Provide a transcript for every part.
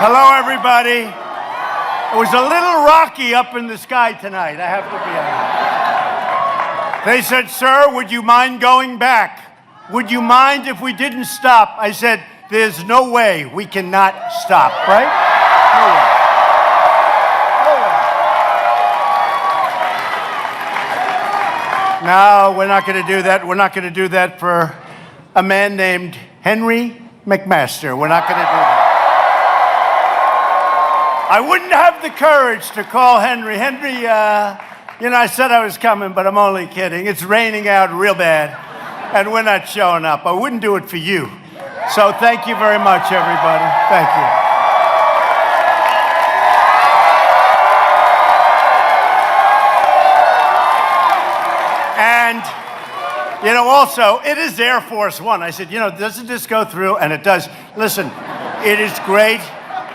Hello, everybody. It was a little rocky up in the sky tonight, I have to be honest. They said, "Sir, would you mind going back? Would you mind if we didn't stop?" I said, "There's no way we cannot stop," right? No way. No, we're not going to do that. We're not going to do that for a man named Henry McMaster. We're not going to do that. I wouldn't have the courage to call Henry. Henry, I said I was coming, but I'm only kidding. It's raining out real bad, and we're not showing up. I wouldn't do it for you. So thank you very much, everybody. Thank you. And, also, it is Air Force One. I said, doesn't this go through? And it does. Listen, it is great.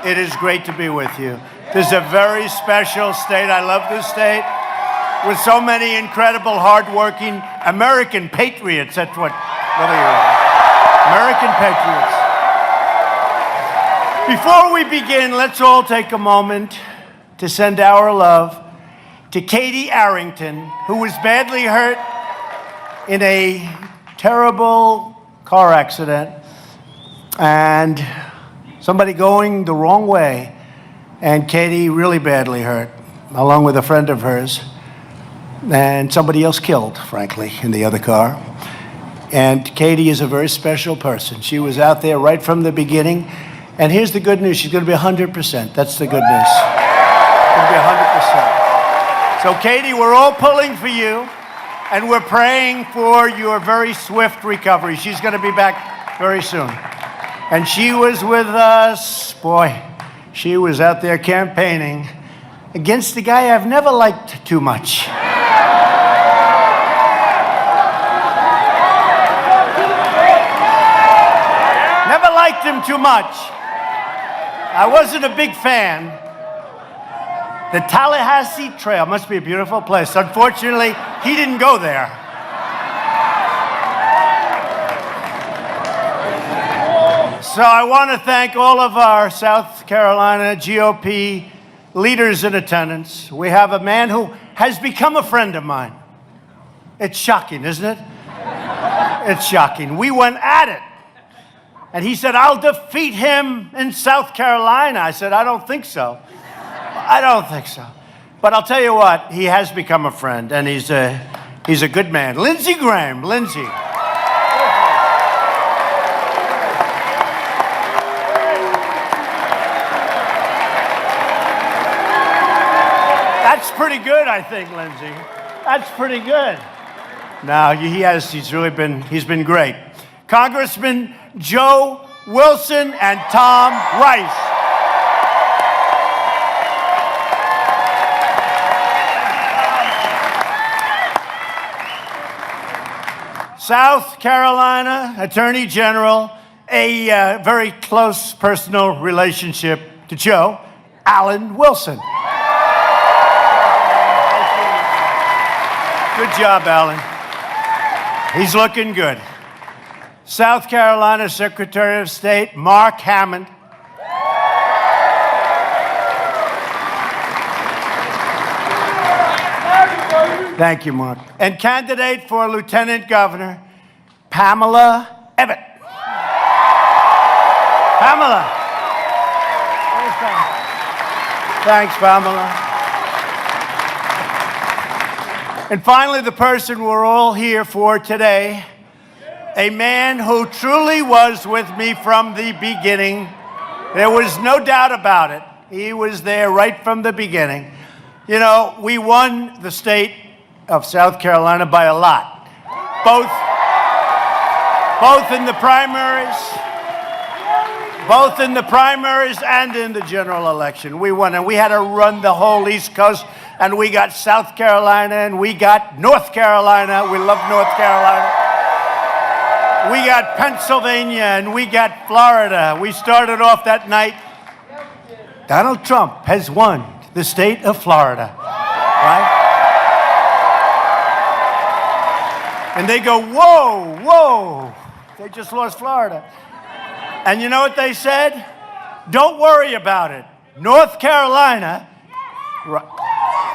It is great to be with you. This is a very special state. I love this state with so many incredible, hardworking American patriots. That's what really American patriots. Before we begin, let's all take a moment to send our love to Katie Arrington, who was badly hurt in a terrible car accident, and somebody going the wrong way, and Katie really badly hurt, along with a friend of hers, and somebody else killed, frankly, in the other car. And Katie is a very special person. She was out there right from the beginning, and here's the good news. She's going to be 100%. That's the good news. She's going to be 100%. So, Katie, we're all pulling for you, and we're praying for your very swift recovery. She's going to be back very soon. And she was with us. Boy, she was out there campaigning against a guy I've never liked too much. Never liked him too much. I wasn't a big fan. The Tallahassee Trail must be a beautiful place. Unfortunately, he didn't go there. So I want to thank all of our South Carolina GOP leaders in attendance. We have a man who has become a friend of mine. It's shocking, isn't it? It's shocking. We went at it. And he said, "I'll defeat him in South Carolina." I said, "I don't think so. I don't think so." But I'll tell you what, he has become a friend, and he's a good man. Lindsey Graham. Lindsey. That's pretty good, I think, Lindsey. That's pretty good. No, he's been great. Congressman Joe Wilson and Tom Rice. South Carolina Attorney General, a very close personal relationship to Joe, Alan Wilson. Good job, Alan. He's looking good. South Carolina Secretary of State, Mark Hammond. Thank you, Mark. And candidate for Lieutenant Governor, Pamela Abbott. Pamela. Thanks, Pamela. And finally, the person we're all here for today, a man who truly was with me from the beginning. There was no doubt about it. He was there right from the beginning. We won the state of South Carolina by a lot, both in the primaries and in the general election. We won, and we had to run the whole East Coast, and we got South Carolina, and we got North Carolina. We love North Carolina. We got Pennsylvania, and we got Florida. We started off that night. Donald Trump has won the state of Florida, right? And they go, whoa, they just lost Florida. And you know what they said? Don't worry about it. North Carolina,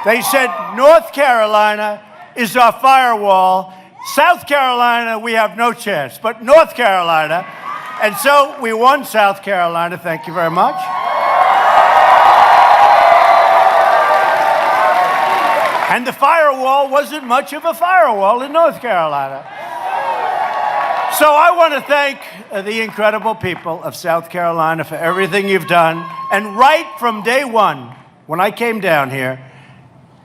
they said North Carolina is our firewall. South Carolina, we have no chance, but North Carolina. And so we won South Carolina. Thank you very much. And the firewall wasn't much of a firewall in North Carolina. So I want to thank the incredible people of South Carolina for everything you've done. And right from day one, when I came down here,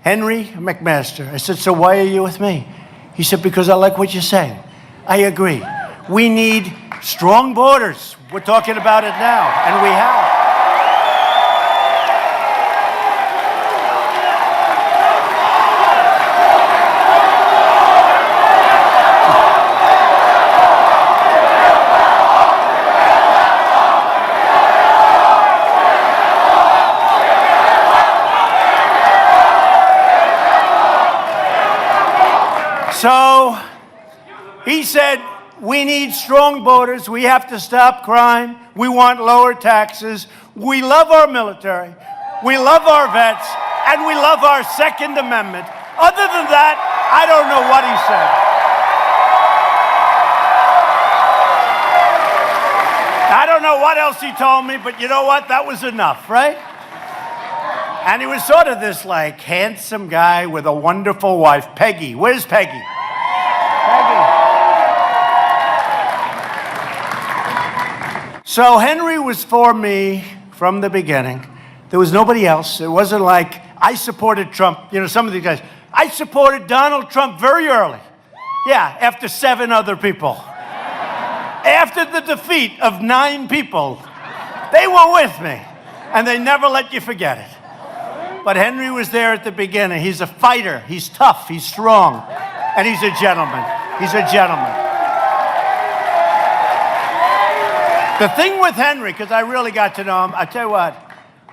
Henry McMaster, I said, so why are you with me? He said, because I like what you're saying. I agree. We need strong borders. We're talking about it now, and we have. So he said, we need strong borders. We have to stop crime. We want lower taxes. We love our military. We love our vets. And we love our Second Amendment. Other than that, I don't know what he said. I don't know what else he told me, but you know what? That was enough, right? And he was sort of this like handsome guy with a wonderful wife, Peggy. Where's Peggy? Peggy. So Henry was for me from the beginning. There was nobody else. It wasn't like I supported Trump. You know, some of these guys, I supported Donald Trump very early. Yeah, after 7 other people. After the defeat of 9 people, they were with me. And they never let you forget it. But Henry was there at the beginning. He's a fighter. He's tough. He's strong. And he's a gentleman. He's a gentleman. The thing with Henry, because I really got to know him, I tell you what,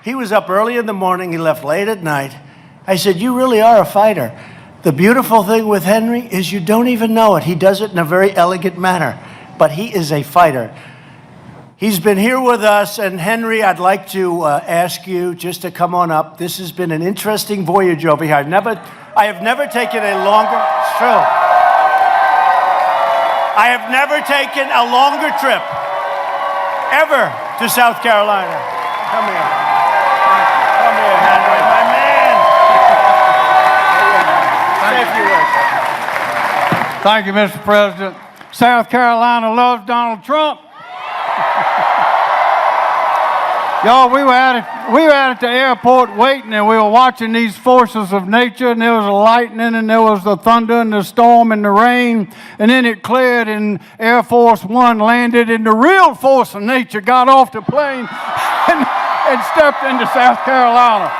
he was up early in the morning. He left late at night. I said, you really are a fighter. The beautiful thing with Henry is you don't even know it. He does it in a very elegant manner. But he is a fighter. He's been here with us, and Henry, I'd like to ask you just to come on up. This has been an interesting voyage over here. I have never taken a longer, it's true. I have never taken a longer trip ever to South Carolina. Come here. Come here, Henry, my man. Say a few words. Thank you, Mr. President. South Carolina loves Donald Trump. Y'all, we were at the airport waiting, and we were watching these forces of nature, and there was the lightning, and there was the thunder, and the storm, and the rain, and then it cleared, and Air Force One landed, and the real force of nature got off the plane and stepped into South Carolina.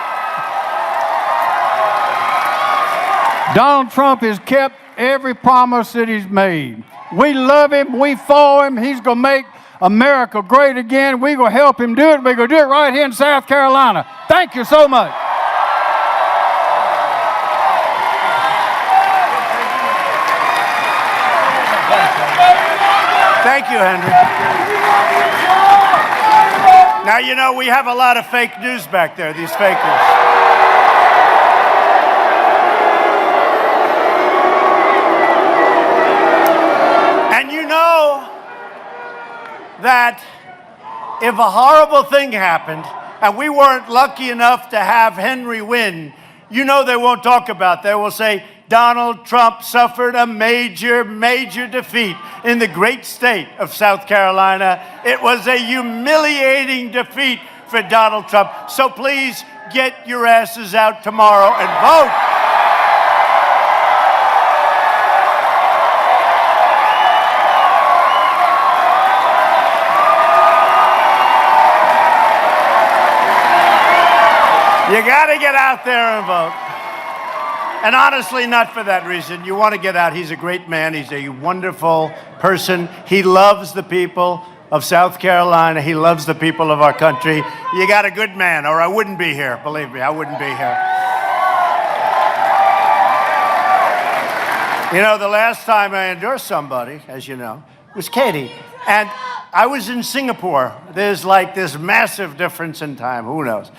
Donald Trump has kept every promise that he's made. We love him. We for him. He's going to make America great again. We're going to help him do it. We're going to do it right here in South Carolina. Thank you so much. Thank you, Henry. Now, you know, we have a lot of fake news back there, these fakers. And you know that if a horrible thing happened and we weren't lucky enough to have Henry win, you know they won't talk about that. They will say Donald Trump suffered a major, major defeat in the great state of South Carolina. It was a humiliating defeat for Donald Trump. So please get your asses out tomorrow and vote. You got to get out there and vote. And honestly, not for that reason. You want to get out. He's a great man. He's a wonderful person. He loves the people of South Carolina. He loves the people of our country. You got a good man, or I wouldn't be here. Believe me, I wouldn't be here. You know, the last time I endorsed somebody, as you know, was Katie. And I was in Singapore. There's like this massive difference in time. Who knows?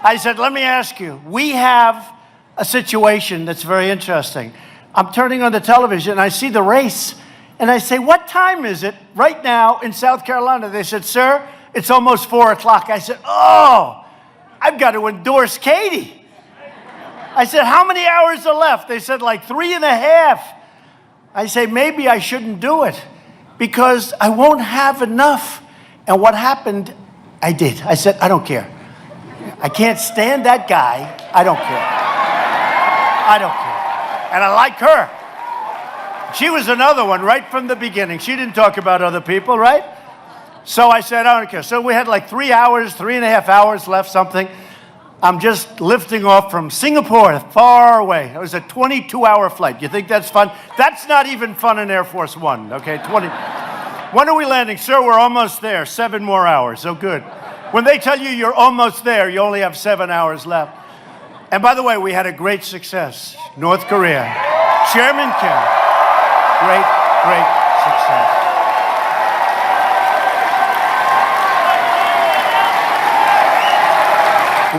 I said, let me ask you, we have a situation that's very interesting. I'm turning on the television and I see the race. And I say, what time is it right now in South Carolina? They said, sir, it's almost 4 o'clock. I said, oh, I've got to endorse Katie. I said, how many hours are left? They said, like 3.5. I say, maybe I shouldn't do it because I won't have enough. And what happened, I did. I said, I don't care. I can't stand that guy. I don't care. I don't care. And I like her. She was another one right from the beginning. She didn't talk about other people, right? So I said, I don't care. So we had like 3 hours, 3.5 hours left, something. I'm just lifting off from Singapore, far away. It was a 22-hour flight. You think that's fun? That's not even fun in Air Force One, okay? 20. When are we landing? Sir, we're almost there. 7 more hours. So good. When they tell you you're almost there, you only have 7 hours left. And by the way, we had a great success. North Korea. Chairman Kim. Great, great success.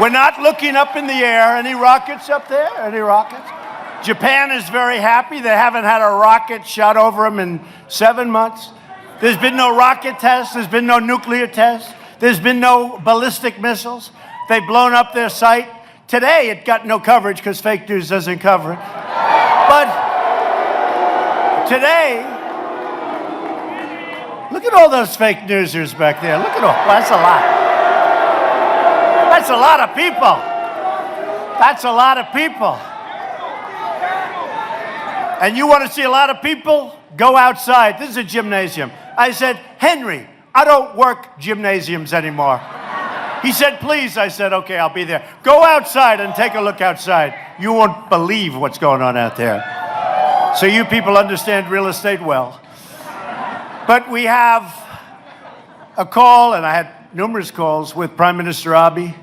We're not looking up in the air. Any rockets up there? Any rockets? Japan is very happy. They haven't had a rocket shot over them in 7 months. There's been no rocket tests. There's been no nuclear tests. There's been no ballistic missiles. They've blown up their site. Today, it got no coverage because fake news doesn't cover it. But today, look at all those fake newsers back there. Look at all. Well, that's a lot. That's a lot of people. That's a lot of people. And you want to see a lot of people? Go outside. This is a gymnasium. I said, Henry, I don't work gymnasiums anymore. He said, please. I said, okay, I'll be there. Go outside and take a look outside. You won't believe what's going on out there. So you people understand real estate well. But we have a call, and I had numerous calls with Prime Minister Abe.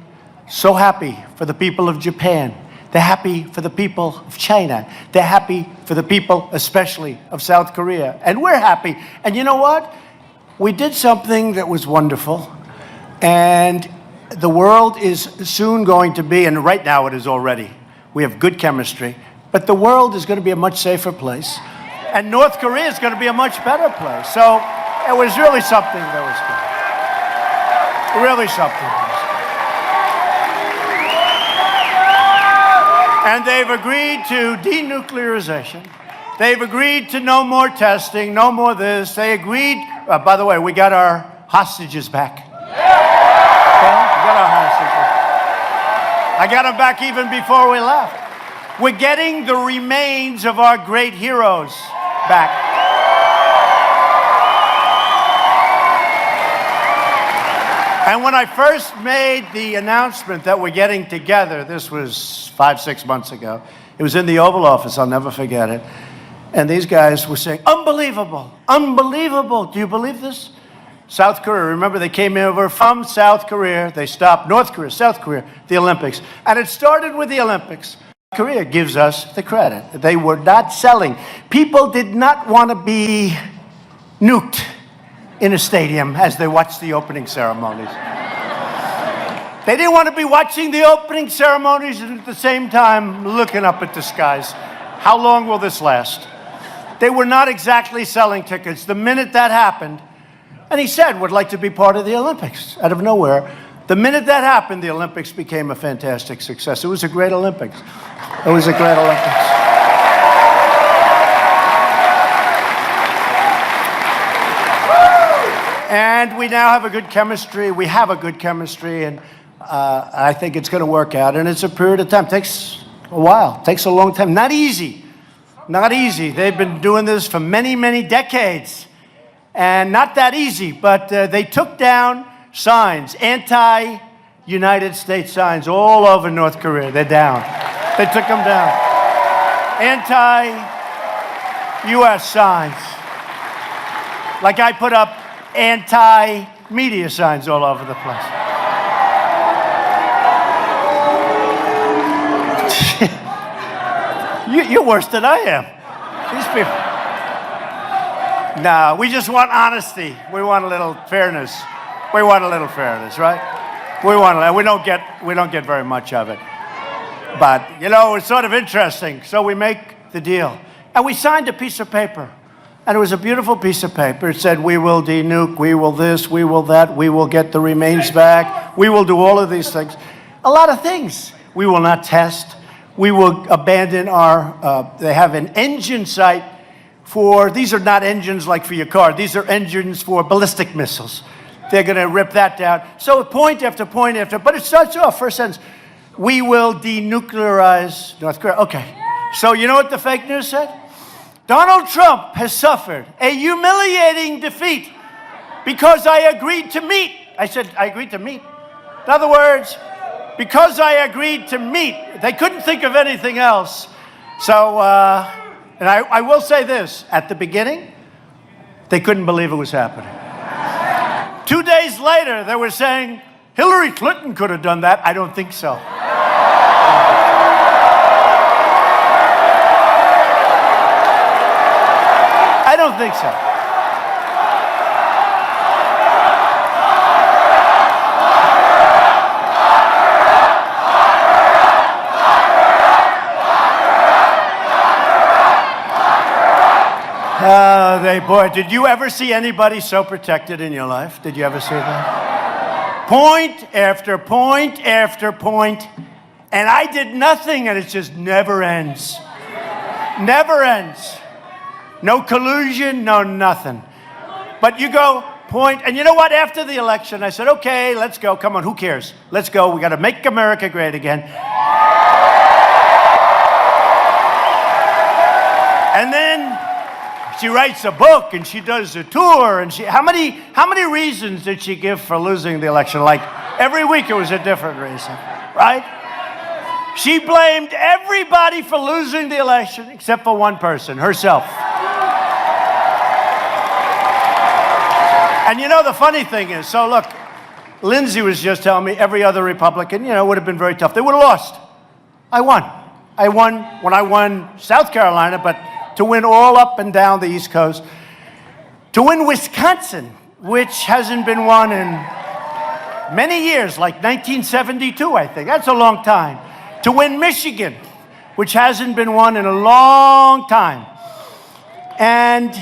So happy for the people of Japan. They're happy for the people of China. They're happy for the people, especially of South Korea. And we're happy. And you know what? We did something that was wonderful. And the world is soon going to be, and right now it is already, we have good chemistry, but the world is going to be a much safer place. And North Korea is going to be a much better place. So it was really something that was good. Really something. And they've agreed to denuclearization. They've agreed to no more testing, no more this. They agreed, by the way, we got our hostages back. Okay? We got our hostages. I got them back even before we left. We're getting the remains of our great heroes back. And when I first made the announcement that we're getting together, this was 5-6 months ago, it was in the Oval Office, I'll never forget it. And these guys were saying, unbelievable, unbelievable. Do you believe this? South Korea, remember they came over from South Korea, they stopped North Korea, South Korea, the Olympics. And it started with the Olympics. Korea gives us the credit. They were not selling. People did not want to be nuked in a stadium as they watched the opening ceremonies. They didn't want to be watching the opening ceremonies and at the same time looking up at the skies. How long will this last? They were not exactly selling tickets. The minute that happened, and he said would like to be part of the Olympics out of nowhere. The minute that happened, the Olympics became a fantastic success. It was a great Olympics. It was a great Olympics. And we now have a good chemistry. We have a good chemistry, and I think it's going to work out. And it's a period of time. It takes a while. It takes a long time. Not easy. Not easy. They've been doing this for many, many decades. And not that easy. But they took down signs, anti-United States signs all over North Korea. They're down. They took them down. Anti-U.S. signs. Like I put up anti-media signs all over the place. You're worse than I am. These people. No, we just want honesty. We want a little fairness. We want a little fairness, right? We don't get very much of it. But, it's sort of interesting. So we make the deal. And we signed a piece of paper. And it was a beautiful piece of paper. It said, we will denuke, we will this, we will that, we will get the remains back, we will do all of these things. A lot of things. We will not test. We will abandon they have an engine site these are not engines like for your car. These are engines for ballistic missiles. They're going to rip that down. So point after point but it starts off, first sentence, we will denuclearize North Korea. Okay, so you know what the fake news said? Donald Trump has suffered a humiliating defeat because I agreed to meet. I said, I agreed to meet. In other words, because I agreed to meet. They couldn't think of anything else. So, and I will say this, at the beginning, they couldn't believe it was happening. 2 days later, they were saying, Hillary Clinton could have done that. I don't think so. I don't think so. Boy, did you ever see anybody so protected in your life? Did you ever see that? Point after point after point, and I did nothing, and it just never ends. Never ends. No collusion, no nothing. But you go, point, and you know what? After the election, I said, okay, let's go. Come on, who cares? Let's go. We got to make America great again. And then she writes a book and she does a tour, and how many reasons did she give for losing the election? Like every week it was a different reason, right? She blamed everybody for losing the election except for one person, herself. And the funny thing is, so look, Lindsey was just telling me every other Republican, would have been very tough. They would have lost. I won. I won when I won South Carolina, but to win all up and down the East Coast, to win Wisconsin, which hasn't been won in many years, like 1972, I think. That's a long time. To win Michigan, which hasn't been won in a long time. And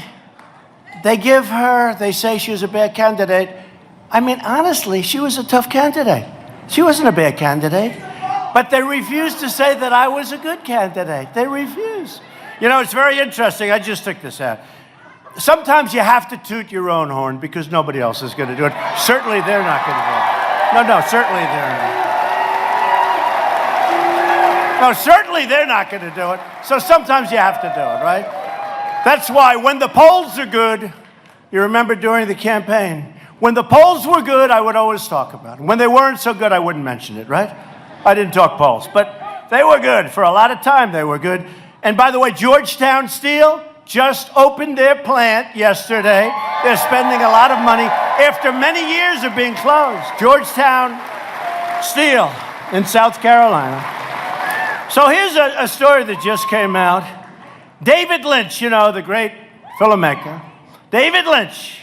they say she was a bad candidate. I mean, honestly, she was a tough candidate. She wasn't a bad candidate. But they refused to say that I was a good candidate. They refused. It's very interesting. I just took this out. Sometimes you have to toot your own horn because nobody else is going to do it. Certainly they're not going to do it. No, certainly they're not. No, certainly they're not going to do it. So sometimes you have to do it, right? That's why when the polls are good, you remember during the campaign, when the polls were good, I would always talk about it. When they weren't so good, I wouldn't mention it, right? I didn't talk polls, but they were good. For a lot of time, they were good. And by the way, Georgetown Steel just opened their plant yesterday. They're spending a lot of money after many years of being closed. Georgetown Steel in South Carolina. So here's a story that just came out. David Lynch, the great filmmaker. David Lynch,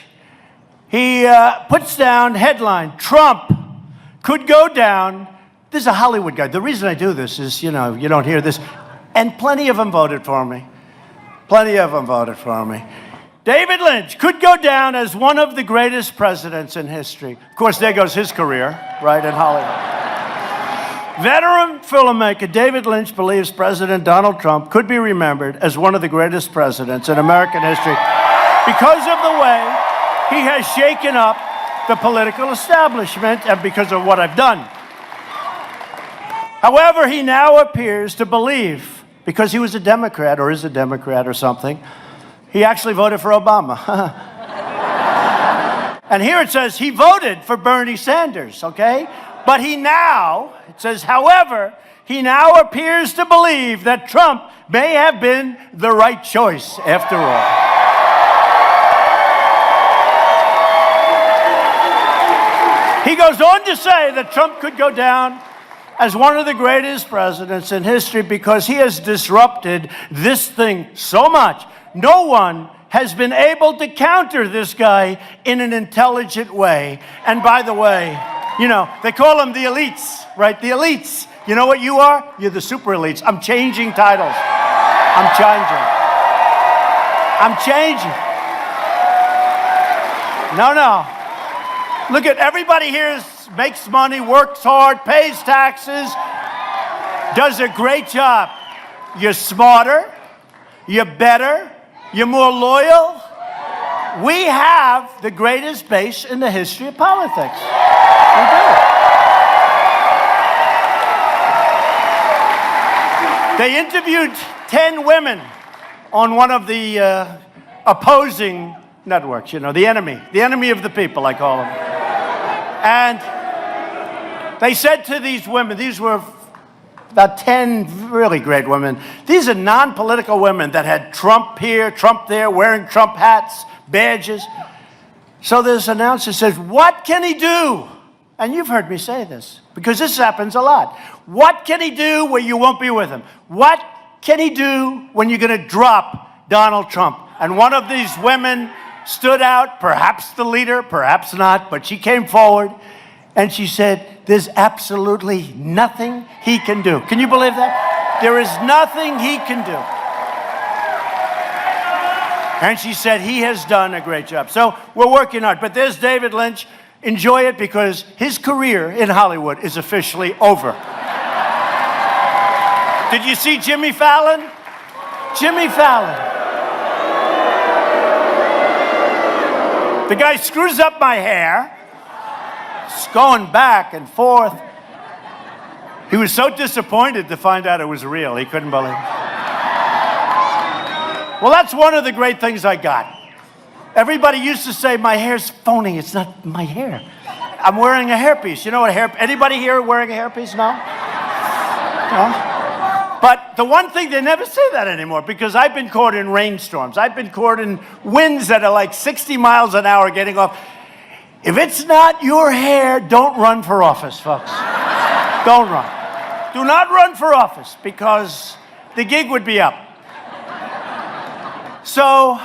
he puts down headline, Trump could go down. This is a Hollywood guy. The reason I do this is, you don't hear this. And plenty of them voted for me. Plenty of them voted for me. David Lynch could go down as one of the greatest presidents in history. Of course, there goes his career, right, in Hollywood. Veteran filmmaker David Lynch believes President Donald Trump could be remembered as one of the greatest presidents in American history because of the way he has shaken up the political establishment and because of what I've done. However, he now appears to believe, because he was a Democrat or is a Democrat or something, he actually voted for Obama. And here it says he voted for Bernie Sanders, okay? But it says, however, he now appears to believe that Trump may have been the right choice after all. He goes on to say that Trump could go down as one of the greatest presidents in history because he has disrupted this thing so much. No one has been able to counter this guy in an intelligent way. And by the way, you know, they call them the elites, right? The elites. You know what you are? You're the super elites. I'm changing titles. I'm changing. I'm changing. No. Look at everybody here makes money, works hard, pays taxes, does a great job. You're smarter, you're better, you're more loyal. We have the greatest base in the history of politics. We do. They interviewed 10 women on one of the opposing networks, you know, the enemy of the people, I call them. And they said to these women, these were about 10 really great women. These are non-political women that had Trump here, Trump there, wearing Trump hats, badges. So this announcer says, what can he do? And you've heard me say this, because this happens a lot. What can he do where you won't be with him? What can he do when you're going to drop Donald Trump? And one of these women stood out, perhaps the leader, perhaps not, but she came forward and she said, there's absolutely nothing he can do. Can you believe that? There is nothing he can do. And she said he has done a great job. So we're working hard. But there's David Lynch. Enjoy it, because his career in Hollywood is officially over. Did you see Jimmy Fallon? Jimmy Fallon. The guy screws up my hair. It's going back and forth. He was so disappointed to find out it was real. He couldn't believe it. Well, that's one of the great things I got. Everybody used to say my hair's phony. It's not my hair. I'm wearing a hairpiece. You know what anybody here wearing a hairpiece? No? No? But the one thing, they never say that anymore, because I've been caught in rainstorms. I've been caught in winds that are like 60 miles an hour getting off. If it's not your hair, don't run for office, folks. Don't run. Do not run for office, because the gig would be up. So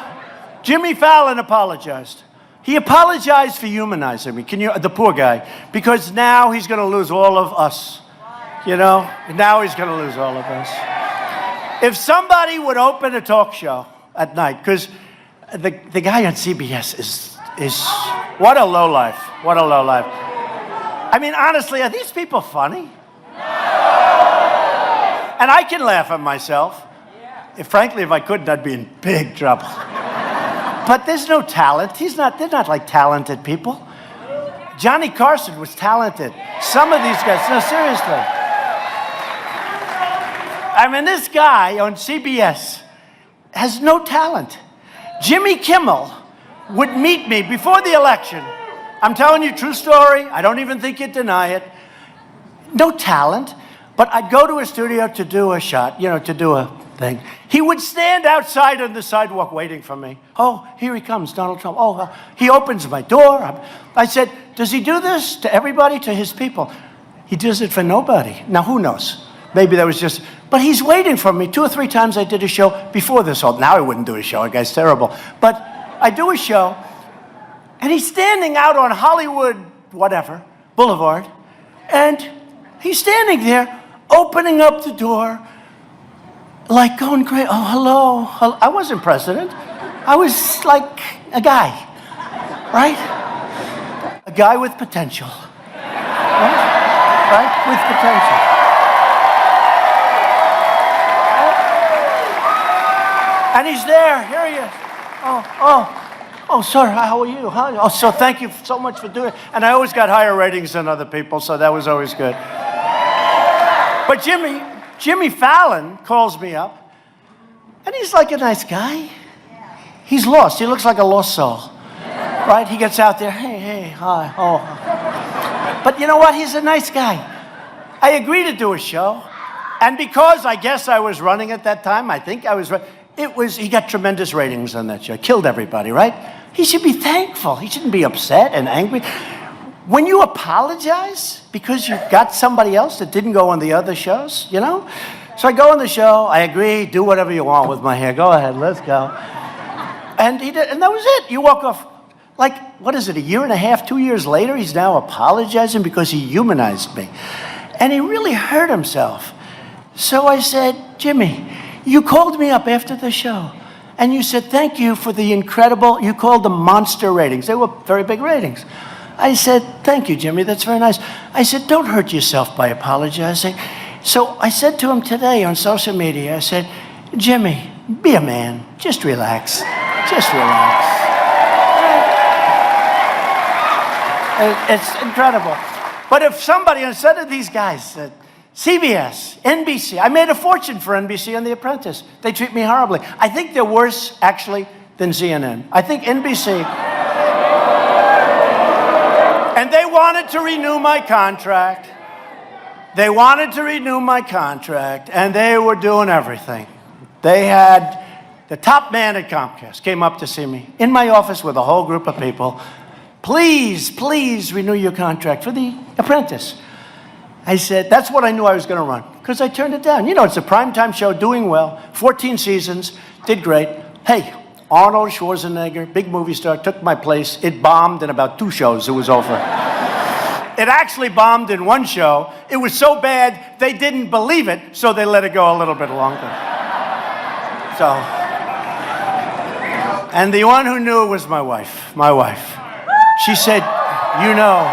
Jimmy Fallon apologized. He apologized for humanizing me. The poor guy, because now he's going to lose all of us. You know, now he's going to lose all of us. If somebody would open a talk show at night, because the guy on CBS is what a lowlife. What a lowlife. I mean, honestly, are these people funny? And I can laugh at myself. Frankly, if I couldn't, I'd be in big trouble. But there's no talent. They're not like talented people. Johnny Carson was talented. Some of these guys, no, seriously. I mean, this guy on CBS has no talent. Jimmy Kimmel would meet me before the election. I'm telling you, true story. I don't even think you'd deny it. No talent. But I'd go to a studio to do a shot, to do a thing. He would stand outside on the sidewalk waiting for me. Oh, here he comes, Donald Trump. Oh, he opens my door. I said, does he do this to everybody, to his people? He does it for nobody. Now, who knows? Maybe that was just, but he's waiting for me. 2 or 3 times I did a show before this. Now I wouldn't do a show. That guy's terrible. But I do a show, and he's standing out on Hollywood, Boulevard, and he's standing there, opening up the door, like going crazy. Oh, hello. I wasn't president. I was like a guy, right? A guy with potential. Right? With potential. And he's there. Here he is. Oh, sir, how are you? Oh, so thank you so much for doing it. And I always got higher ratings than other people, so that was always good. But Jimmy Fallon calls me up, and he's like a nice guy. He's lost. He looks like a lost soul, right? He gets out there, hey, hi, oh. But you know what? He's a nice guy. I agreed to do a show, and because I guess I was running at that time, I think I was running, he got tremendous ratings on that show. Killed everybody, right? He should be thankful. He shouldn't be upset and angry. When you apologize because you got somebody else that didn't go on the other shows, So I go on the show, I agree, do whatever you want with my hair. Go ahead, let's go. And he did, and that was it. You walk off, like, what is it, a year and a half, 2 years later, he's now apologizing because he humanized me. And he really hurt himself. So I said, Jimmy, you called me up after the show, and you said, thank you for the incredible, you called them monster ratings. They were very big ratings. I said, thank you, Jimmy, that's very nice. I said, don't hurt yourself by apologizing. So I said to him today on social media, I said, Jimmy, be a man, just relax, just relax. It's incredible. But if somebody, instead of these guys, CBS, NBC, I made a fortune for NBC on The Apprentice. They treat me horribly. I think they're worse, actually, than CNN. I think NBC... And they wanted to renew my contract. They wanted to renew my contract, and they were doing everything. They had the top man at Comcast came up to see me in my office with a whole group of people. Please, please renew your contract for The Apprentice. I said, that's what I knew I was going to run, because I turned it down. You know, it's a primetime show, doing well, 14 seasons, did great. Hey, Arnold Schwarzenegger, big movie star, took my place. It bombed in about 2 shows. It was over. It actually bombed in 1 show. It was so bad, they didn't believe it, so they let it go a little bit longer. So, and the one who knew it was my wife. My wife. She said, you know,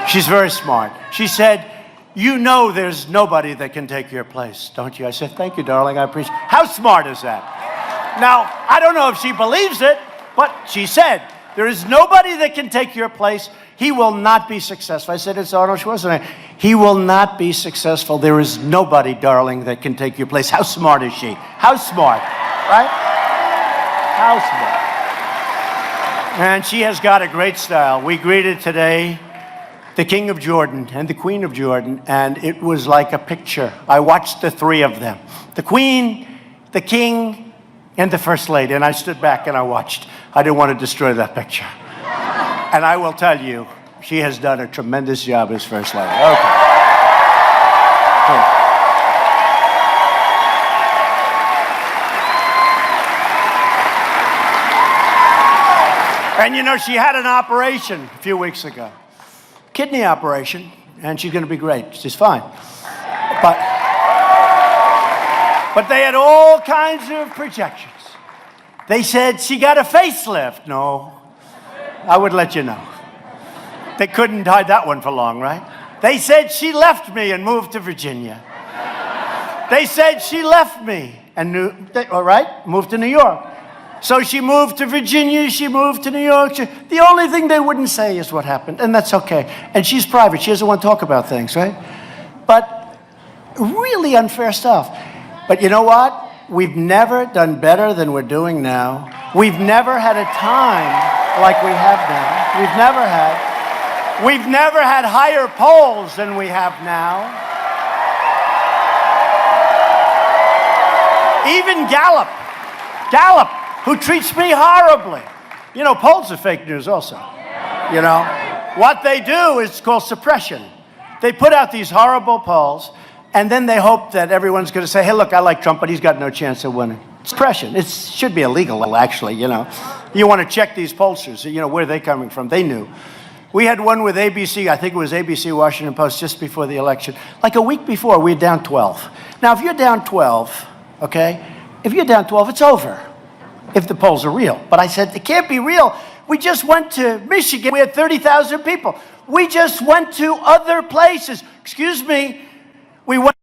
she's very smart. She said, you know there's nobody that can take your place, don't you? I said, thank you, darling, I appreciate it. How smart is that? Now, I don't know if she believes it, but she said, there is nobody that can take your place. He will not be successful. I said, it's Arnold Schwarzenegger. He will not be successful. There is nobody, darling, that can take your place. How smart is she? How smart, right? How smart. And she has got a great style. We greeted today the King of Jordan and the Queen of Jordan, and it was like a picture. I watched the 3 of them. The Queen, the King, and the First Lady, and I stood back and I watched. I didn't want to destroy that picture. And I will tell you, she has done a tremendous job as First Lady. Okay. Cool. And you know, she had an operation a few weeks ago. Kidney operation, and she's going to be great. She's fine. But they had all kinds of projections. They said she got a facelift. No, I would let you know. They couldn't hide that one for long, right? They said she left me and moved to Virginia. They said she left me and moved to New York. So she moved to Virginia, she moved to New York. The only thing they wouldn't say is what happened, and that's okay. And she's private, she doesn't want to talk about things, right? But really unfair stuff. But you know what? We've never done better than we're doing now. We've never had a time like we have now. We've never had higher polls than we have now. Even Gallup, who treats me horribly. You know, polls are fake news also. You know, what they do is called suppression. They put out these horrible polls, and then they hope that everyone's going to say, hey, look, I like Trump, but he's got no chance of winning. Suppression. It should be illegal, actually, you know. You want to check these pollsters, you know, where are they coming from? They knew. We had one with ABC, I think it was ABC Washington Post, just before the election. Like a week before, we were down 12. Now, if you're down 12, okay, if you're down 12, it's over. If the polls are real. But I said, it can't be real. We just went to Michigan. We had 30,000 people. We just went to other places. Excuse me. We went.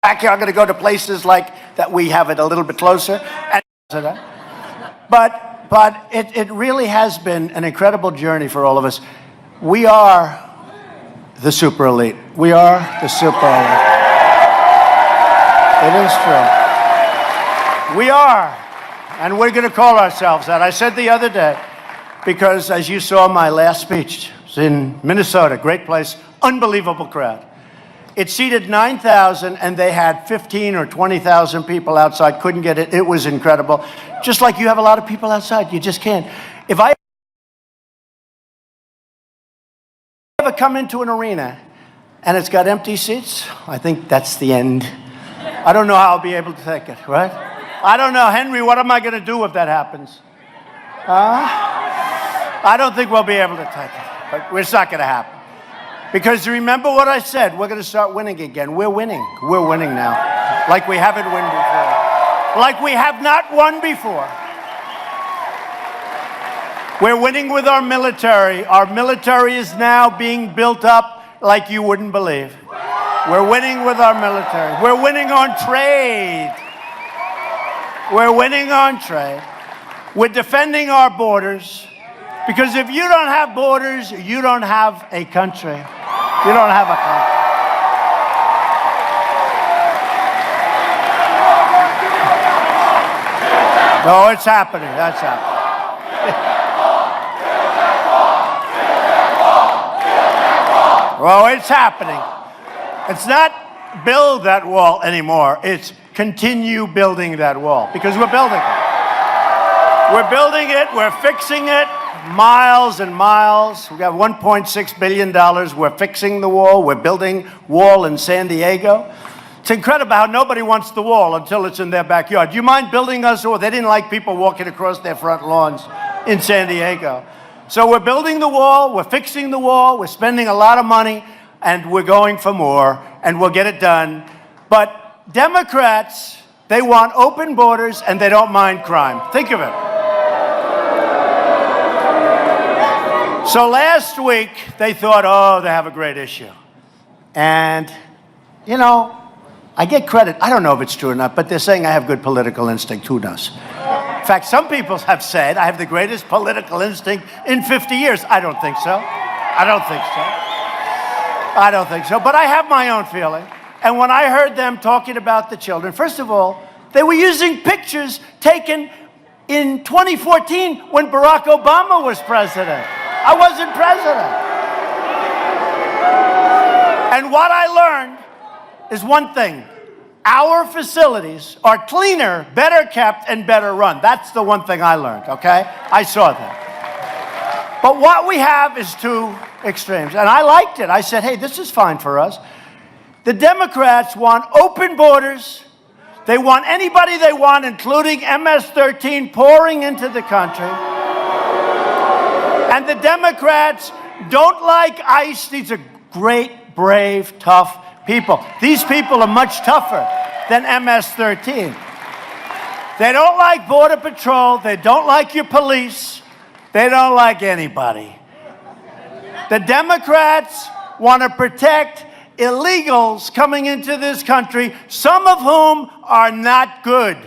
Back here, I'm going to go to places like that we have it a little bit closer. But it really has been an incredible journey for all of us. We are the super elite. We are the super elite. It is true. We are And we're going to call ourselves that. I said the other day, because as you saw my last speech, it's in Minnesota, great place, unbelievable crowd. It seated 9,000, and they had 15 or 20,000 people outside, couldn't get it. It was incredible. Just like you have a lot of people outside, you just can't. If I ever come into an arena and it's got empty seats, I think that's the end. I don't know how I'll be able to take it, right? I don't know. Henry, what am I going to do if that happens? I don't think we'll be able to take it, but it's not going to happen. Because remember what I said, we're going to start winning again. We're winning. We're winning now. Like we haven't won before. Like we have not won before. We're winning with our military. Our military is now being built up like you wouldn't believe. We're winning with our military. We're winning on trade. We're winning on trade. We're defending our borders. Because if you don't have borders, you don't have a country. You don't have a country. No, it's happening. That's happening. Well, it's happening. It's not build that wall anymore. It's continue building that wall. Because we're building it. We're building it. We're fixing it. Miles and miles. We got $1.6 billion. We're fixing the wall. We're building wall in San Diego. It's incredible how nobody wants the wall until it's in their backyard. Do you mind building us a wall? They didn't like people walking across their front lawns in San Diego. So we're building the wall. We're fixing the wall. We're spending a lot of money, and we're going for more, and we'll get it done. But Democrats, they want open borders, and they don't mind crime. Think of it. So last week, they thought, oh, they have a great issue. And, you know, I get credit. I don't know if it's true or not, but they're saying I have good political instinct. Who knows? In fact, some people have said I have the greatest political instinct in 50 years. I don't think so. I don't think so. I don't think so. But I have my own feeling. And when I heard them talking about the children, first of all, they were using pictures taken in 2014 when Barack Obama was president. I wasn't president. And what I learned is one thing. Our facilities are cleaner, better kept, and better run. That's the one thing I learned, okay? I saw that. But what we have is two extremes. And I liked it. I said, hey, this is fine for us. The Democrats want open borders. They want anybody they want, including MS-13, pouring into the country. And the Democrats don't like ICE. These are great, brave, tough people. These people are much tougher than MS-13. They don't like Border Patrol. They don't like your police. They don't like anybody. The Democrats want to protect illegals coming into this country, some of whom are not good,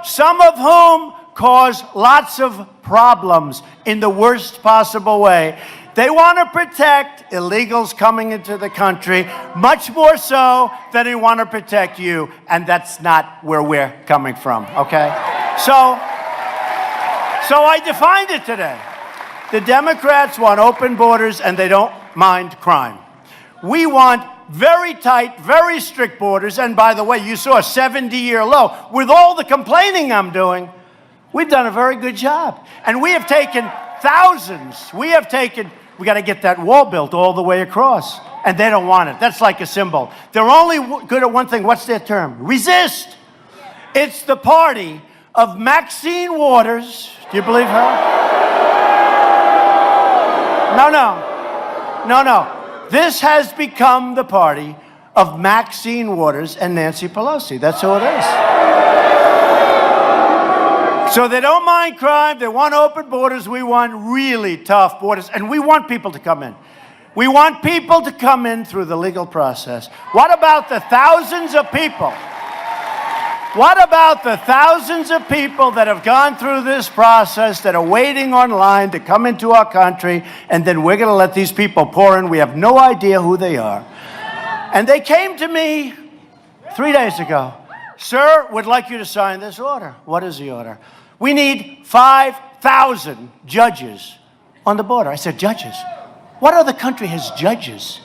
some of whom cause lots of problems in the worst possible way. They want to protect illegals coming into the country much more so than they want to protect you, and that's not where we're coming from, okay? So I defined it today. The Democrats want open borders, and they don't mind crime. We want very tight, very strict borders, and by the way, you saw a 70-year low. With all the complaining I'm doing, we've done a very good job. And we have taken thousands. We got to get that wall built all the way across. And they don't want it. That's like a symbol. They're only good at one thing. What's their term? Resist. It's the party of Maxine Waters. Do you believe her? No. This has become the party of Maxine Waters and Nancy Pelosi. That's who it is. So they don't mind crime. They want open borders. We want really tough borders. And we want people to come in. We want people to come in through the legal process. What about the thousands of people? What about the thousands of people that have gone through this process, that are waiting online to come into our country, and then we're going to let these people pour in? We have no idea who they are. And they came to me 3 days ago. Sir, would like you to sign this order. What is the order? We need 5,000 judges on the border. I said, judges? What other country has judges?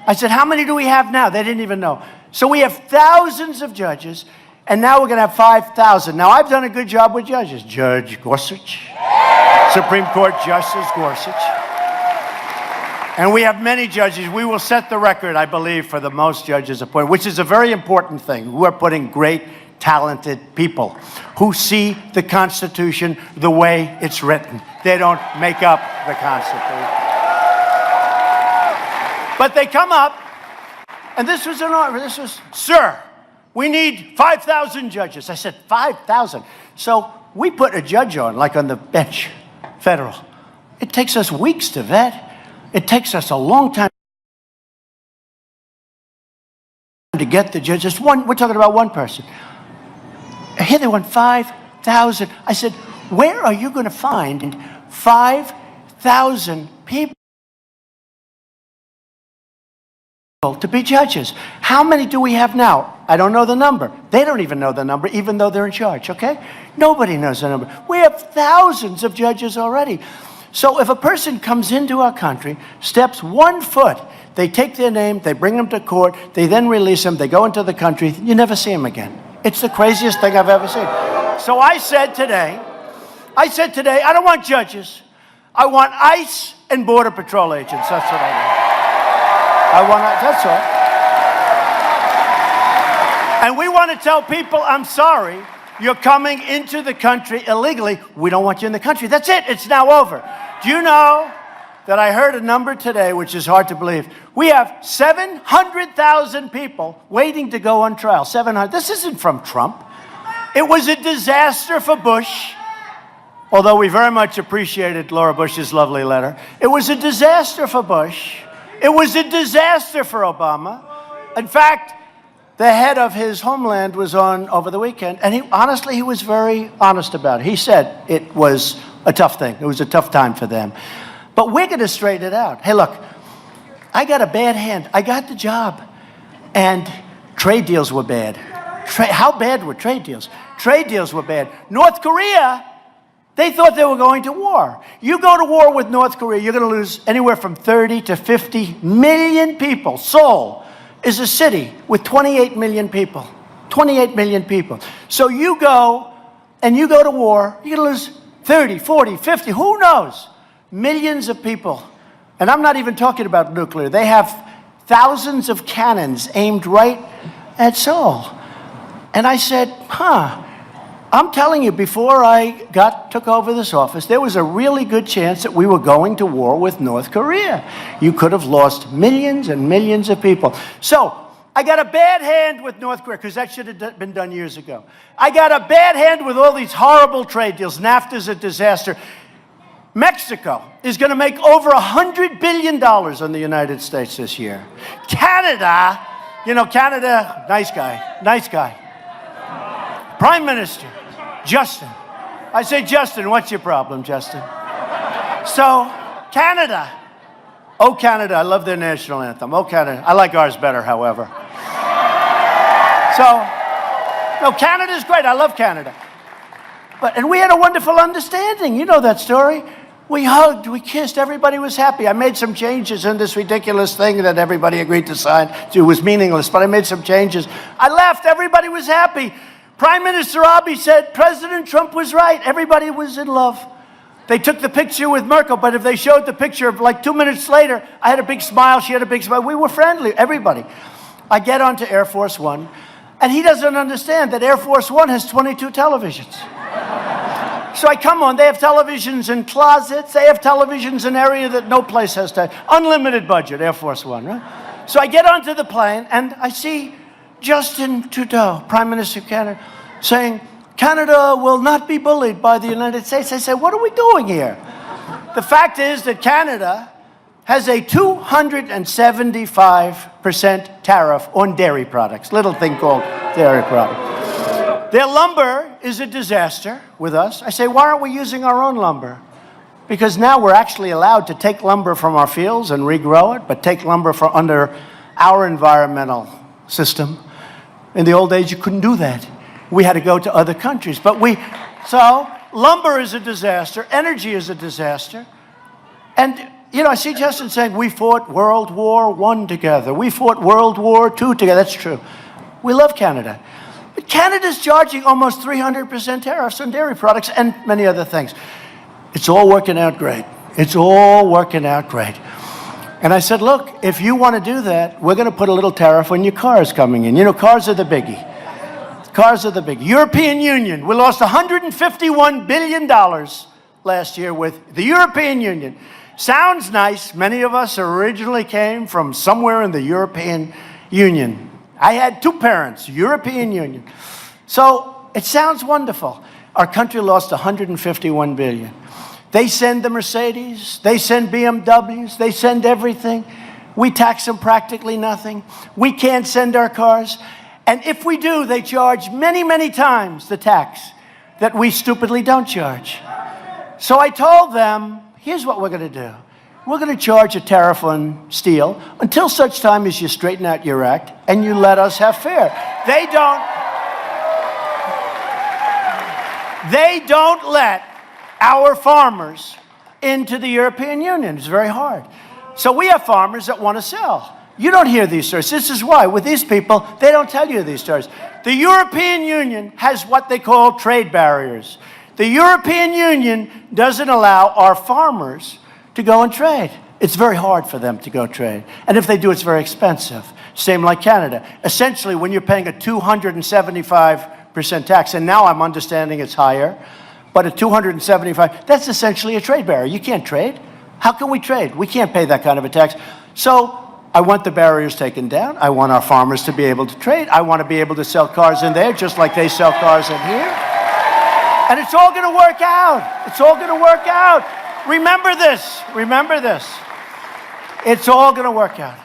I said, how many do we have now? They didn't even know. So we have thousands of judges, and now we're going to have 5,000. Now, I've done a good job with judges. Judge Gorsuch, Supreme Court Justice Gorsuch. And we have many judges. We will set the record, I believe, for the most judges appointed, which is a very important thing. We're putting great, talented people who see the Constitution the way it's written. They don't make up the Constitution. But they come up, and this was an order. This was, sir, we need 5,000 judges. I said, 5,000? So we put a judge on, like on the bench, federal. It takes us weeks to vet. It takes us a long time to get the judges. We're talking about one person. Here they want 5,000. I said, where are you going to find 5,000 people to be judges? How many do we have now? I don't know the number. They don't even know the number, even though they're in charge, okay? Nobody knows the number. We have thousands of judges already. So if a person comes into our country, steps 1 foot, they take their name, they bring them to court, they then release them, they go into the country, you never see them again. It's the craziest thing I've ever seen. So I said today, I don't want judges. I want ICE and Border Patrol agents. That's what I want. That's all. And we want to tell people, I'm sorry, you're coming into the country illegally. We don't want you in the country. That's it. It's now over. Do you know that I heard a number today, which is hard to believe? We have 700,000 people waiting to go on trial. 700. This isn't from Trump. It was a disaster for Bush, although we very much appreciated Laura Bush's lovely letter. It was a disaster for Bush. It was a disaster for Obama. In fact, the head of his homeland was on over the weekend, and he was very honest about it. He said it was a tough thing. It was a tough time for them. But we're going to straighten it out. Hey, look, I got a bad hand. I got the job, and trade deals were bad. How bad were trade deals? Trade deals were bad. North Korea, they thought they were going to war. You go to war with North Korea, you're going to lose anywhere from 30 to 50 million people. Seoul is a city with 28 million people. 28 million people. So you go to war, you're going to lose 30, 40, 50, who knows? Millions of people. And I'm not even talking about nuclear. They have thousands of cannons aimed right at Seoul. And I said, I'm telling you, before I took over this office, there was a really good chance that we were going to war with North Korea. You could have lost millions and millions of people. So I got a bad hand with North Korea, because that should have been done years ago. I got a bad hand with all these horrible trade deals. NAFTA's a disaster. Mexico is going to make over $100 billion on the United States this year. Canada, Canada, nice guy. Prime Minister, Justin. I say, Justin, what's your problem, Justin? So, Canada. Oh, Canada, I love their national anthem. Oh, Canada. I like ours better, however. So, Canada's great. I love Canada. And we had a wonderful understanding. You know that story. We hugged, we kissed, everybody was happy. I made some changes in this ridiculous thing that everybody agreed to sign. It was meaningless, but I made some changes. I left, everybody was happy. Prime Minister Abiy said President Trump was right. Everybody was in love. They took the picture with Merkel, but if they showed the picture of like 2 minutes later, I had a big smile, she had a big smile. We were friendly, everybody. I get onto Air Force One, and he doesn't understand that Air Force One has 22 televisions. So I come on, they have televisions in closets, they have televisions in an area that no place has to. Unlimited budget, Air Force One, right? So I get onto the plane, and I see Justin Trudeau, Prime Minister of Canada, saying, Canada will not be bullied by the United States. I said, what are we doing here? The fact is that Canada has a 275% tariff on dairy products, little thing called dairy products. Their lumber is a disaster with us. I say, why aren't we using our own lumber? Because now we're actually allowed to take lumber from our fields and regrow it, but take lumber from under our environmental system. In the old days, you couldn't do that. We had to go to other countries. But So lumber is a disaster. Energy is a disaster. And, you know, I see Justin saying, we fought World War I together. We fought World War II together. That's true. We love Canada. But Canada's charging almost 300% tariffs on dairy products and many other things. It's all working out great. It's all working out great. And I said, look, if you want to do that, we're going to put a little tariff on your cars coming in. You know, cars are the biggie. Cars are the biggie. European Union, we lost $151 billion last year with the European Union. Sounds nice. Many of us originally came from somewhere in the European Union. I had two parents, European Union. So it sounds wonderful. Our country lost $151 billion. They send the Mercedes, they send BMWs, they send everything. We tax them practically nothing. We can't send our cars. And if we do, they charge many, many times the tax that we stupidly don't charge. So I told them, here's what we're going to do. We're going to charge a tariff on steel until such time as you straighten out your act and you let us have fare. They don't let our farmers into the European Union. It's very hard. So we have farmers that want to sell. You don't hear these stories. This is why. With these people, they don't tell you these stories. The European Union has what they call trade barriers. The European Union doesn't allow our farmers to go and trade. It's very hard for them to go trade. And if they do, it's very expensive. Same like Canada. Essentially, when you're paying a 275% tax, and now I'm understanding it's higher, but at 275, that's essentially a trade barrier. You can't trade. How can we trade? We can't pay that kind of a tax. So I want the barriers taken down. I want our farmers to be able to trade. I want to be able to sell cars in there just like they sell cars in here. And it's all going to work out. It's all going to work out. Remember this. Remember this. It's all going to work out.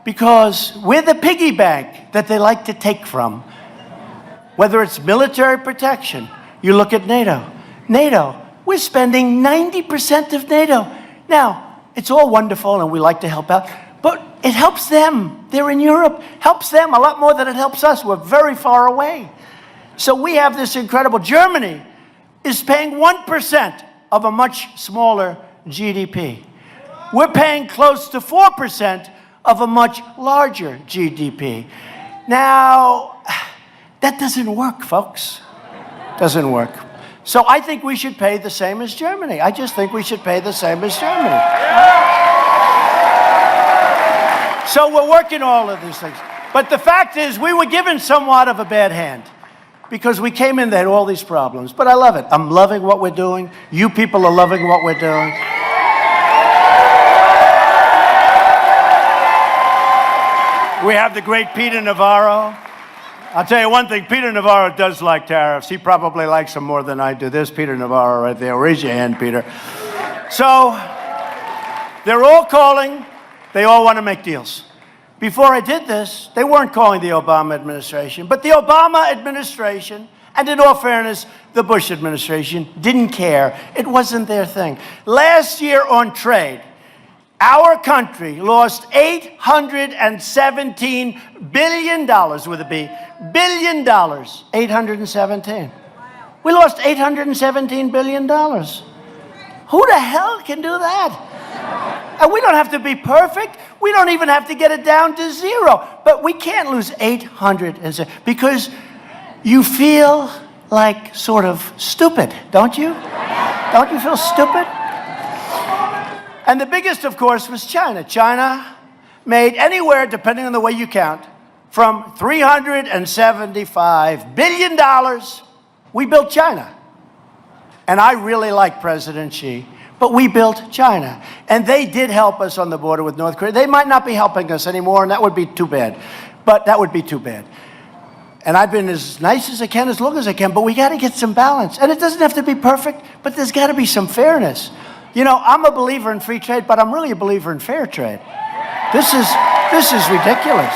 Because we're the piggy bank that they like to take from. Whether it's military protection, you look at NATO. NATO, we're spending 90% of NATO. Now, it's all wonderful and we like to help out, but it helps them. They're in Europe. Helps them a lot more than it helps us. We're very far away. So we have this incredible. Germany is paying 1% of a much smaller GDP. We're paying close to 4% of a much larger GDP. Now, that doesn't work, folks. Doesn't work. So I think we should pay the same as Germany. I just think we should pay the same as Germany. So we're working all of these things. But the fact is, we were given somewhat of a bad hand because we came in, they had all these problems. But I love it. I'm loving what we're doing. You people are loving what we're doing. We have the great Peter Navarro. I'll tell you one thing, Peter Navarro does like tariffs. He probably likes them more than I do. There's Peter Navarro right there. Raise your hand, Peter. So they're all calling. They all want to make deals. Before I did this, they weren't calling the Obama administration. But the Obama administration, and in all fairness, the Bush administration, didn't care. It wasn't their thing. Last year on trade, our country lost $817 billion with a B. Billion dollars. 817. We lost $817 billion. Who the hell can do that? And we don't have to be perfect. We don't even have to get it down to zero. But we can't lose 807 because you feel like sort of stupid, don't you? Don't you feel stupid? And the biggest, of course, was China. China made anywhere, depending on the way you count, from $375 billion. We built China. And I really like President Xi, but we built China. And they did help us on the border with North Korea. They might not be helping us anymore, and that would be too bad. But that would be too bad. And I've been as nice as I can, as long as I can, but we got to get some balance. And it doesn't have to be perfect, but there's got to be some fairness. You know, I'm a believer in free trade, but I'm really a believer in fair trade. This is ridiculous.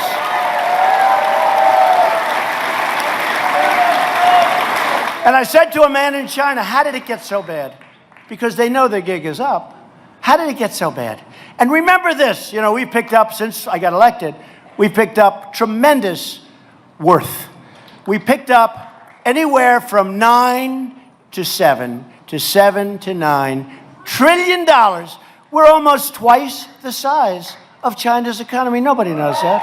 And I said to a man in China, how did it get so bad? Because they know their gig is up. How did it get so bad? And remember this, you know, we picked up, since I got elected, we picked up tremendous worth. We picked up anywhere from 9 to 7 to 7 to 9 trillion dollars. We're almost twice the size of China's economy. Nobody knows that.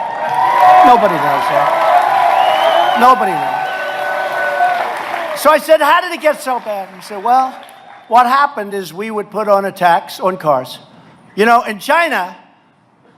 Nobody knows that. Nobody knows. So I said, how did it get so bad? He said, well, what happened is we would put on a tax on cars. You know, in China,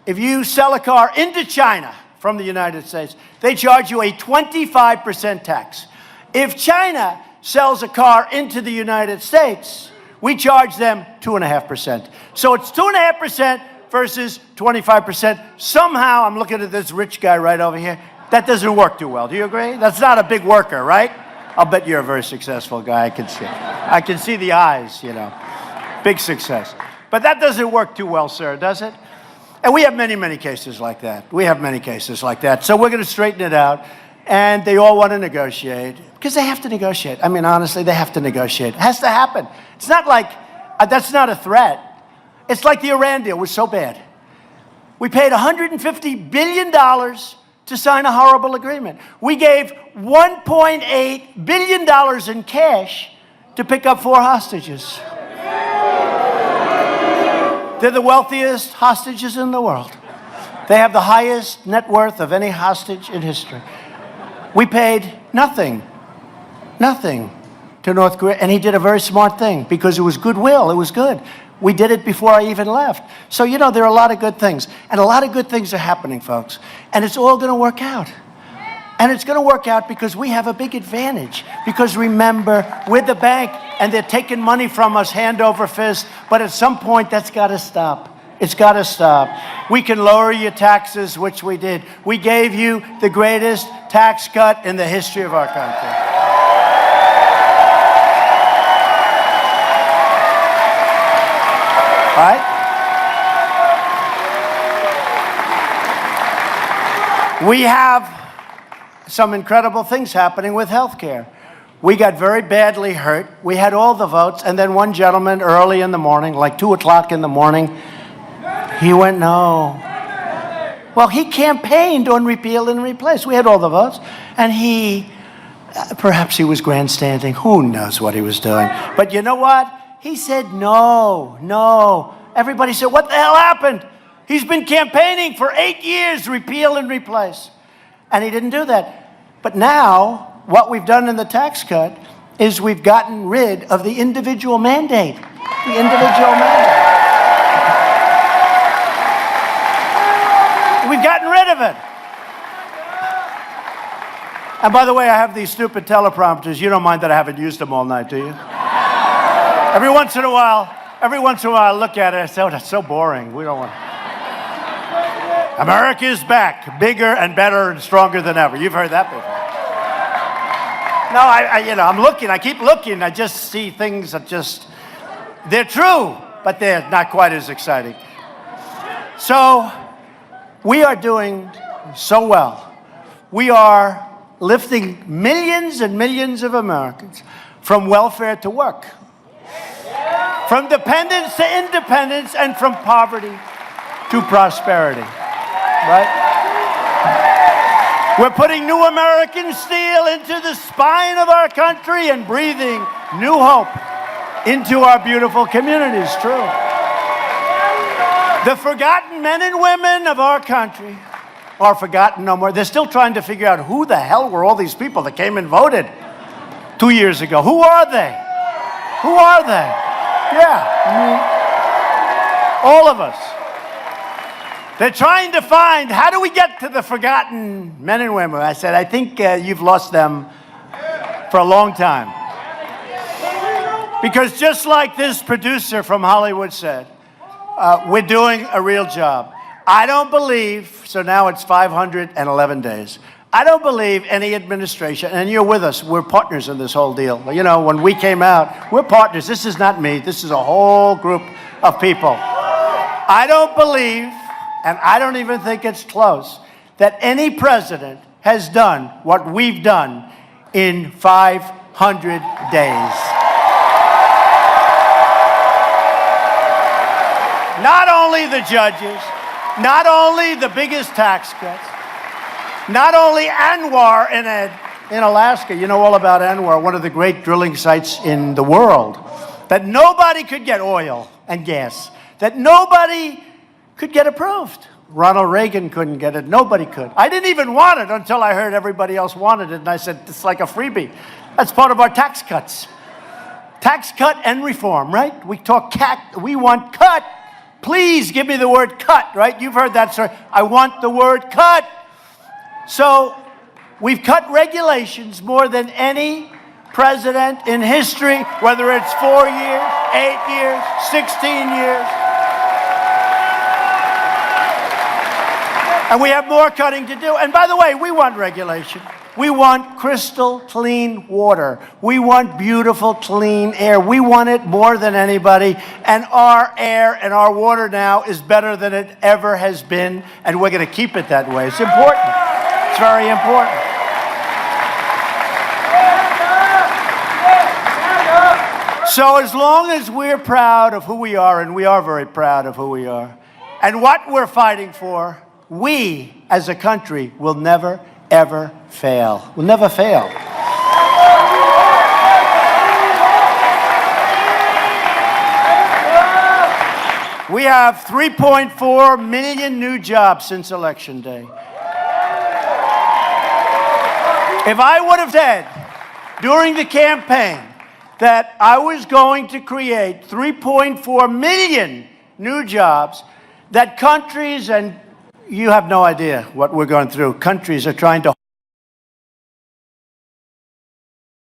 if you sell a car into China from the United States, they charge you a 25% tax. If China sells a car into the United States, we charge them 2.5%. So it's 2.5% versus 25%. Somehow, I'm looking at this rich guy right over here, that doesn't work too well. Do you agree? That's not a big worker, right? I'll bet you're a very successful guy. I can see it. I can see the eyes, you know. Big success. But that doesn't work too well, sir, does it? And we have many, many cases like that. We have many cases like that. So we're going to straighten it out. And they all want to negotiate, because they have to negotiate. I mean, honestly, they have to negotiate. It has to happen. It's not like, that's not a threat. It's like the Iran deal was so bad. We paid $150 billion to sign a horrible agreement. We gave $1.8 billion in cash to pick up 4 hostages. They're the wealthiest hostages in the world. They have the highest net worth of any hostage in history. We paid nothing to North Korea, and he did a very smart thing because it was goodwill. It was good. We did it before I even left. So, you know, there are a lot of good things, and a lot of good things are happening, folks, and it's all going to work out. And it's going to work out because we have a big advantage. Because remember, we're the bank, and they're taking money from us hand over fist, but at some point, that's got to stop. It's got to stop. We can lower your taxes, which we did. We gave you the greatest tax cut in the history of our country. Right? We have some incredible things happening with health care. We got very badly hurt. We had all the votes, and then one gentleman early in the morning, like 2 o'clock in the morning, he went no. Well, he campaigned on repeal and replace. We had all the votes. And he, perhaps he was grandstanding. Who knows what he was doing? But you know what? He said no, no. Everybody said, what the hell happened? He's been campaigning for 8 years, repeal and replace. And he didn't do that. But now, what we've done in the tax cut is we've gotten rid of the individual mandate. The individual mandate. We've gotten rid of it. And by the way, I have these stupid teleprompters. You don't mind that I haven't used them all night, do you? Every once in a while, I look at it and I say, oh, that's so boring. We don't want America is back, bigger and better and stronger than ever. You've heard that before. No, I'm looking. I keep looking. I just see things that they're true, but they're not quite as exciting. So, we are doing so well. We are lifting millions and millions of Americans from welfare to work, from dependence to independence, and from poverty to prosperity, right? We're putting new American steel into the spine of our country and breathing new hope into our beautiful communities, true. The forgotten men and women of our country are forgotten no more. They're still trying to figure out who the hell were all these people that came and voted 2 years ago. Who are they? Who are they? Yeah. All of us. They're trying to find, how do we get to the forgotten men and women? I said, I think you've lost them for a long time. Because just like this producer from Hollywood said, we're doing a real job. I don't believe, so now it's 511 days. I don't believe any administration, and you're with us, we're partners in this whole deal. You know, when we came out, we're partners. This is not me. This is a whole group of people. I don't believe, and I don't even think it's close, that any president has done what we've done in 500 days. Not only the judges, not only the biggest tax cuts, not only Anwar in a in Alaska. You know all about ANWR, one of the great drilling sites in the world, that nobody could get oil and gas, that nobody could get approved. Ronald Reagan couldn't get it. Nobody could. I didn't even want it until I heard everybody else wanted it, and I said, it's like a freebie. That's part of our tax cuts. Tax cut and reform, right? We talk we want cut. Please give me the word cut, right? You've heard that, sir. I want the word cut. So we've cut regulations more than any president in history, whether it's 4 years, 8 years, 16 years. And we have more cutting to do. And by the way, we want regulation. We want crystal clean water. We want beautiful, clean air. We want it more than anybody. And our air and our water now is better than it ever has been. And we're going to keep it that way. It's important. It's very important. So as long as we're proud of who we are, and we are very proud of who we are, and what we're fighting for, we as a country will never, ever fail. We'll never fail. We have 3.4 million new jobs since Election Day. If I would have said during the campaign that I was going to create 3.4 million new jobs, that countries, and you have no idea what we're going through, countries are trying to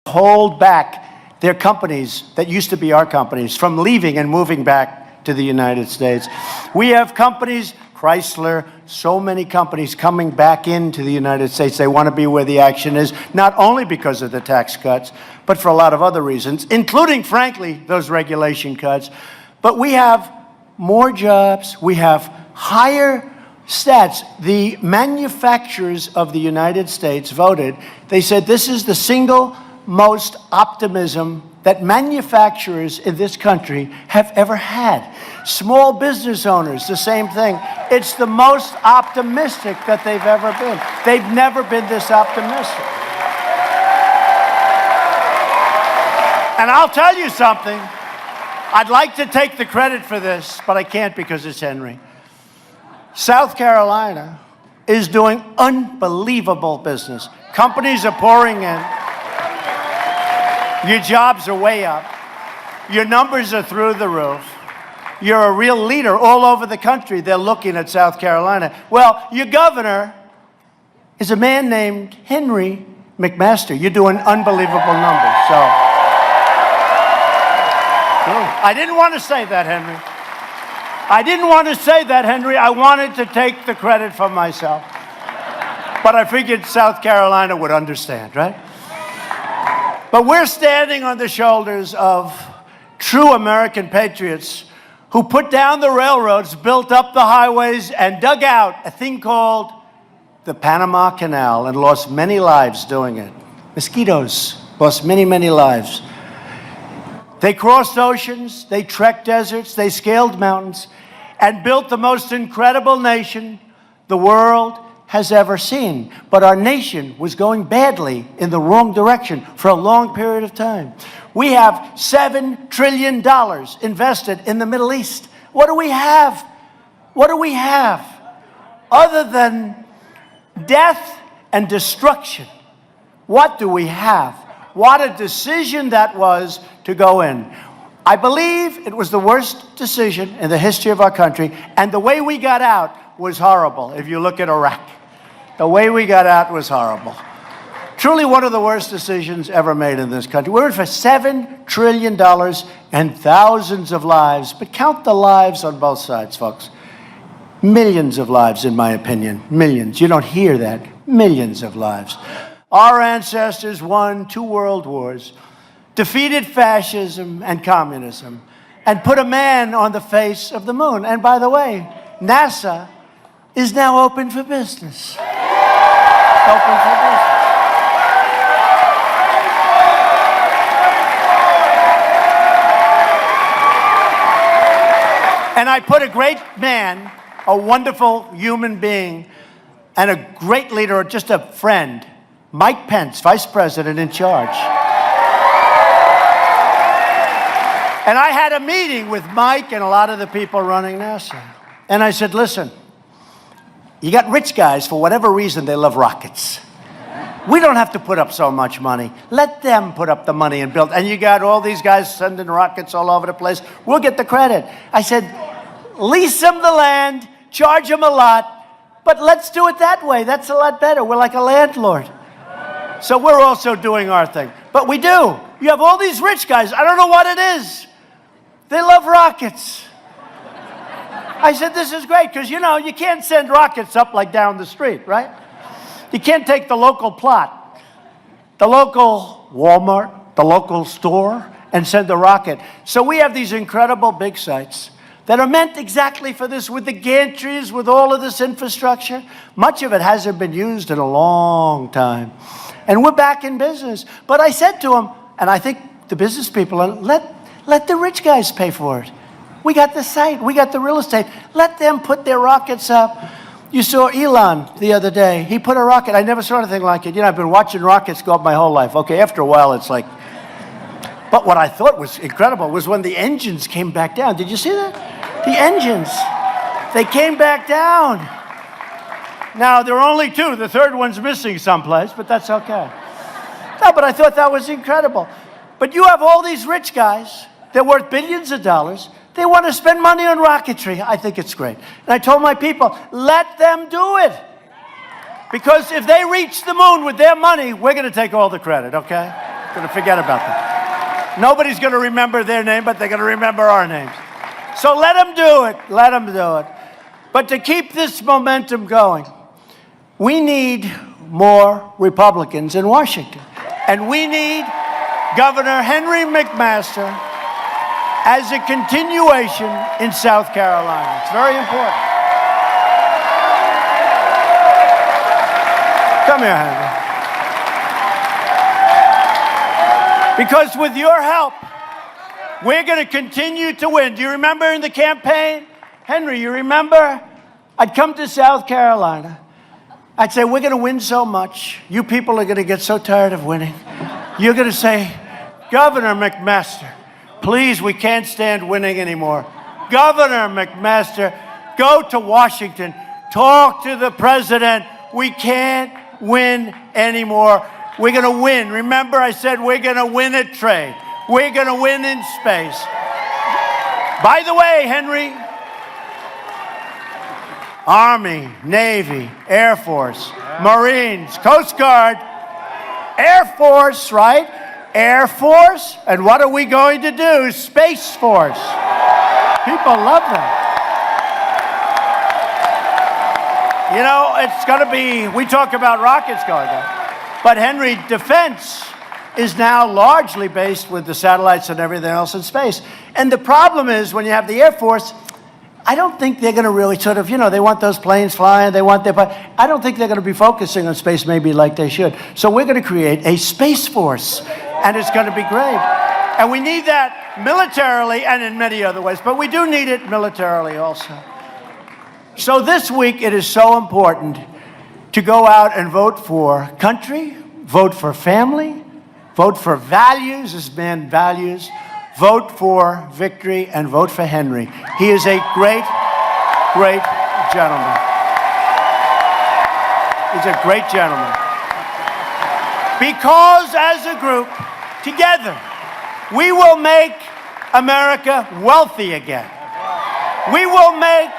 hold back their companies that used to be our companies from leaving and moving back to the United States. We have companies, Chrysler, so many companies coming back into the United States. They want to be where the action is, not only because of the tax cuts, but for a lot of other reasons, including, frankly, those regulation cuts. But we have more jobs. We have higher stats. The manufacturers of the United States voted. They said this is the single most optimism that manufacturers in this country have ever had. Small business owners, the same thing. It's the most optimistic that they've ever been. They've never been this optimistic. And I'll tell you something. I'd like to take the credit for this, but I can't because it's Henry. South Carolina is doing unbelievable business. Companies are pouring in. Your jobs are way up. Your numbers are through the roof. You're a real leader all over the country. They're looking at South Carolina. Well, your governor is a man named Henry McMaster. You're doing unbelievable numbers. So, I didn't want to say that, Henry. I didn't want to say that, Henry. I wanted to take the credit for myself. But I figured South Carolina would understand, right? But we're standing on the shoulders of true American patriots who put down the railroads, built up the highways, and dug out a thing called the Panama Canal and lost many lives doing it. Mosquitoes lost many, many lives. They crossed oceans, they trekked deserts, they scaled mountains, and built the most incredible nation the world has ever seen. But our nation was going badly in the wrong direction for a long period of time. We have $7 trillion invested in the Middle East. What do we have? What do we have other than death and destruction? What do we have? What a decision that was to go in. I believe it was the worst decision in the history of our country, and the way we got out was horrible. If you look at Iraq, the way we got out was horrible. Truly one of the worst decisions ever made in this country. We're in for $7 trillion and thousands of lives, but count the lives on both sides, folks. Millions of lives, in my opinion. Millions. You don't hear that. Millions of lives. Our ancestors won 2 world wars, defeated fascism and communism, and put a man on the face of the moon. And by the way, NASA is now open for business. Open for business. And I put a great man, a wonderful human being, and a great leader, just a friend, Mike Pence, vice president in charge. And I had a meeting with Mike and a lot of the people running NASA. And I said, listen, you got rich guys, for whatever reason, they love rockets. We don't have to put up so much money. Let them put up the money and build. And you got all these guys sending rockets all over the place. We'll get the credit. I said, lease them the land, charge them a lot, but let's do it that way. That's a lot better. We're like a landlord. So we're also doing our thing. But we do. You have all these rich guys. I don't know what it is. They love rockets. I said, this is great, because, you know, you can't send rockets up like down the street, right? You can't take the local plot, the local Walmart, the local store, and send a rocket. So we have these incredible big sites that are meant exactly for this, with the gantries, with all of this infrastructure. Much of it hasn't been used in a long time. And we're back in business. But I said to them, and I think the business people, let the rich guys pay for it. We got the site, we got the real estate. Let them put their rockets up. You saw Elon the other day. He put a rocket. I never saw anything like it. You know, I've been watching rockets go up my whole life. Okay, after a while, it's like... But what I thought was incredible was when the engines came back down. Did you see that? The engines, they came back down. Now, there are only two. The third one's missing someplace, but that's okay. No, but I thought that was incredible. But you have all these rich guys. They're worth billions of dollars. They want to spend money on rocketry. I think it's great. And I told my people, let them do it. Because if they reach the moon with their money, we're going to take all the credit, okay? We're going to forget about that. Nobody's going to remember their name, but they're going to remember our names. So let them do it. Let them do it. But to keep this momentum going, we need more Republicans in Washington. And we need Governor Henry McMaster as a continuation in South Carolina. It's very important. Come here, Henry. Because with your help, we're going to continue to win. Do you remember in the campaign? Henry, you remember? I'd come to South Carolina. I'd say, we're going to win so much. You people are going to get so tired of winning. You're going to say, Governor McMaster, please, we can't stand winning anymore. Governor McMaster, go to Washington. Talk to the president. We can't win anymore. We're going to win. Remember, I said we're going to win at trade. We're going to win in space. By the way, Henry, Army, Navy, Air Force, Marines, Coast Guard, Air Force, right? Air Force, and what are we going to do? Space Force. People love that. You know, it's going to be, we talk about rockets going up, but Henry, defense is now largely based with the satellites and everything else in space. And the problem is when you have the Air Force, I don't think they're going to really sort of, you know, they want those planes flying, they want their, but I don't think they're going to be focusing on space maybe like they should. So we're going to create a Space Force, and it's going to be great. And we need that militarily and in many other ways, but we do need it militarily also. So this week, it is so important to go out and vote for country, vote for family, vote for values, as man values, vote for victory, and vote for Henry. He is a great, great gentleman. He's a great gentleman. Because as a group, together, we will make America wealthy again. We will make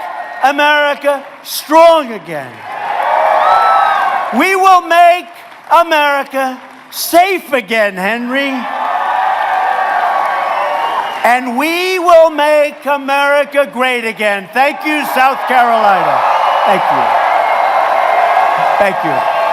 America strong again. We will make America safe again, Henry. And we will make America great again. Thank you, South Carolina. Thank you. Thank you.